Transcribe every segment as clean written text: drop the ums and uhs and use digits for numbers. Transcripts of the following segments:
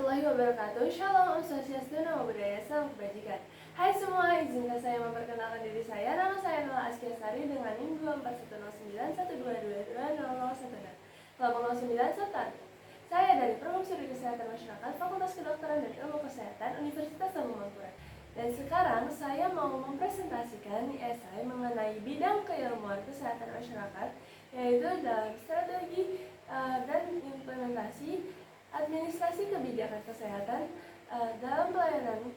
warahmatullahi wabarakatuh. Shalom, Om Swastiastu, Namo Buddhaya, Salam Kebajikan. Hai semua, izinkan saya memperkenalkan diri saya. Nama saya Nala Askiasari dengan NIM 2410912220016. Kelompok 09 Setan. Saya dari Program Studi Kesehatan Masyarakat, Fakultas Kedokteran dan Ilmu Kesehatan, Universitas Tarumanagara. Dan sekarang saya mau mempresentasikan esai mengenai bidang keilmuan kesehatan masyarakat, yaitu dalam strategi dan implementasi administrasi kebijakan kesehatan dalam pelayanan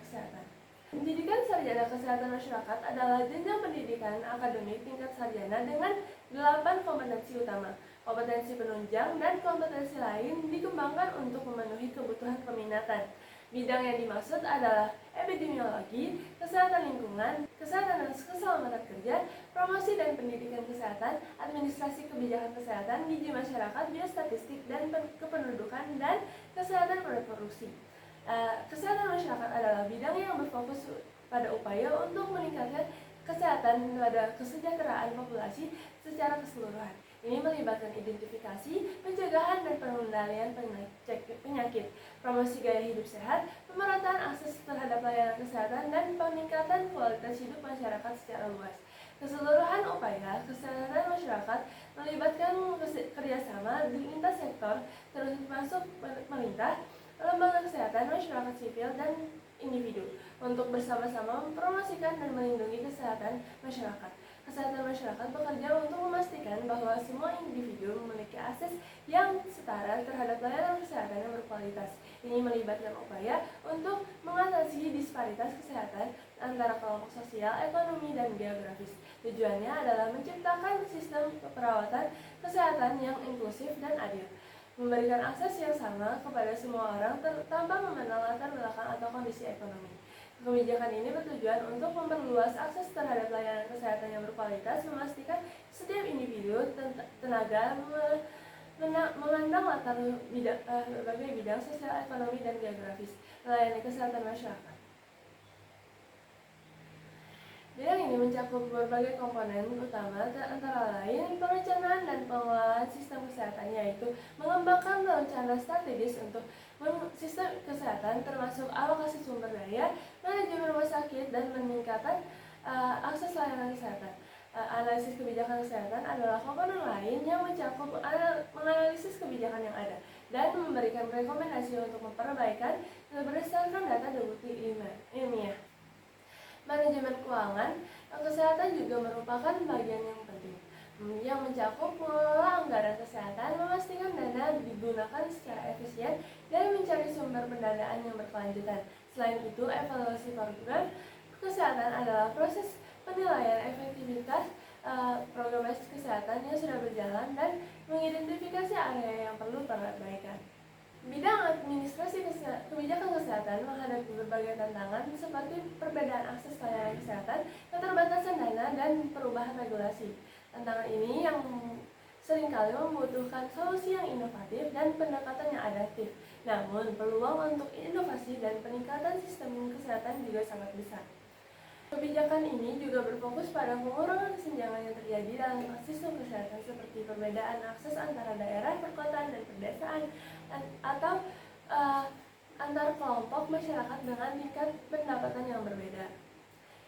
kesehatan. Pendidikan sarjana kesehatan masyarakat adalah jenjang pendidikan akademik tingkat sarjana dengan 8 kompetensi utama. Kompetensi penunjang dan kompetensi lain dikembangkan untuk memenuhi kebutuhan peminatan. Bidang yang dimaksud adalah epidemiologi, kesehatan lingkungan, kesehatan dan keselamatan kerja, promosi dan pendidikan kesehatan, administrasi kebijakan kesehatan, gizi masyarakat, biostatistik dan kependudukan, dan kesehatan reproduksi. Kesehatan masyarakat adalah bidang yang berfokus pada upaya untuk meningkatkan kesehatan pada kesejahteraan populasi secara keseluruhan. Ini melibatkan identifikasi, pencegahan, dan pengendalian penyakit, promosi gaya hidup sehat, pemerataan akses terhadap layanan kesehatan, dan peningkatan kualitas hidup masyarakat secara luas. Keseluruhan upaya kesehatan masyarakat melibatkan kerjasama di lintas sektor, termasuk pemerintah, lembaga kesehatan, masyarakat sipil, dan individu untuk bersama-sama mempromosikan dan melindungi kesehatan masyarakat. Kesehatan masyarakat bekerja untuk memastikan bahwa semua individu memiliki akses yang setara terhadap layanan kesehatan yang berkualitas. Ini melibatkan upaya untuk mengatasi disparitas kesehatan antara kelompok sosial, ekonomi, dan geografis. Tujuannya adalah menciptakan sistem perawatan kesehatan yang inklusif dan adil, memberikan akses yang sama kepada semua orang tanpa memandang latar belakang atau kondisi ekonomi. Kebijakan ini bertujuan untuk memperluas akses terhadap layanan kesehatan yang berkualitas, memastikan setiap individu tenaga memandang latar berbagai bidang sosial, ekonomi, dan geografis melayani kesehatan masyarakat. Bidang ini mencakup berbagai komponen utama, antara lain perencanaan dan pengelolaan sistem kesehatan, yaitu mengembangkan rencana strategis untuk sistem kesehatan termasuk alokasi sumber daya, manajemen rumah sakit, dan meningkatkan akses layanan kesehatan. Analisis kebijakan kesehatan adalah komponen lain yang mencakup menganalisis kebijakan yang ada dan memberikan rekomendasi untuk memperbaikan berdasarkan data dan bukti ilmiah. Manajemen keuangan kesehatan juga merupakan bagian yang penting, yang mencakup mengelola anggaran kesehatan, memastikan dana digunakan secara efisien, dan mencari sumber pendanaan yang berkelanjutan. Selain itu, evaluasi program kesehatan adalah proses penilaian efektivitas program kesehatan yang sudah berjalan dan mengidentifikasi area yang perlu perbaikan. Bidang administrasi kebijakan kesehatan menghadapi berbagai tantangan seperti perbedaan akses layanan kesehatan, keterbatasan dana, dan perubahan regulasi. Tantangan ini yang seringkali membutuhkan solusi yang inovatif dan pendekatan yang adaptif. Namun, peluang untuk inovasi dan peningkatan sistem kesehatan juga sangat besar. Kebijakan ini juga berfokus pada pengurangan kesenjangan yang terjadi dalam sistem kesehatan, seperti perbedaan akses antara daerah, perkotaan, dan pedesaan, atau antar kelompok masyarakat dengan tingkat pendapatan yang berbeda.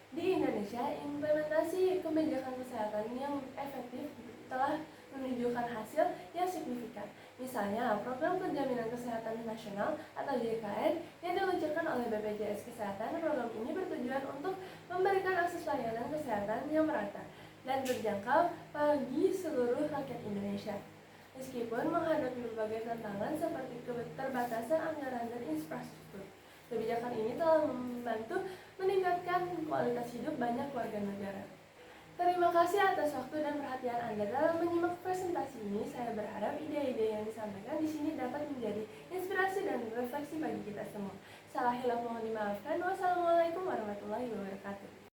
Di Indonesia, implementasi kebijakan kesehatan yang efektif telah menunjukkan hasil yang signifikan. Misalnya, program Penjaminan Kesehatan Nasional atau JKN yang diluncurkan oleh BPJS Kesehatan. Program ini bertujuan untuk memberikan akses layanan kesehatan yang merata dan terjangkau bagi seluruh rakyat Indonesia. Meskipun menghadapi berbagai tantangan seperti keterbatasan anggaran dan infrastruktur, kebijakan ini telah membantu meningkatkan kualitas hidup banyak warga negara. Terima kasih atas waktu dan perhatian Anda dalam menyimak presentasi ini. Saya berharap ide-ide yang disampaikan di sini dapat menjadi inspirasi dan refleksi bagi kita semua. Salah hilaf mohon dimaafkan. Wassalamualaikum warahmatullahi wabarakatuh.